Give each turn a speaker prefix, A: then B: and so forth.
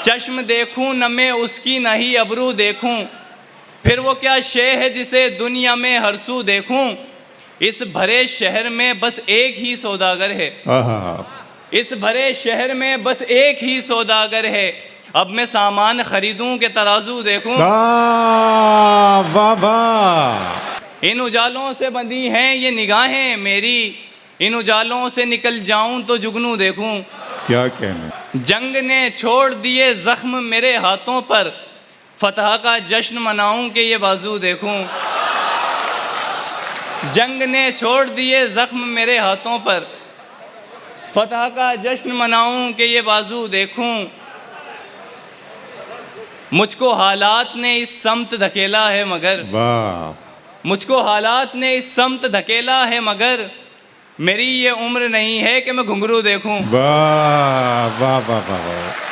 A: चश्म देखूं न मैं उसकी न ही अबरू देखूं, फिर वो क्या शे है जिसे दुनिया में हर सू देखूं। इस भरे शहर में बस एक ही सौदागर है, इस भरे शहर में बस एक ही सौदागर है। अब मैं सामान खरीदूं के तराजू देखूं। इन उजालों से बंधी हैं ये निगाहें मेरी, इन उजालों से निकल जाऊं तो जुगनू देखूं।
B: क्या कहना।
A: जंग ने छोड़ दिए जख्म मेरे हाथों पर, फतह का जश्न मनाऊं कि ये बाजू देखूं। जंग ने छोड़ दिए जख्म मेरे हाथों पर, फतह का जश्न मनाऊं कि ये बाजू देखूं। मुझको हालात ने इस समत धकेला है मगर, मुझको हालात ने इस समत धकेला है मगर, मेरी ये उम्र नहीं है कि मैं घुंघरू देखूं।
B: वाह वाह वाह वाह।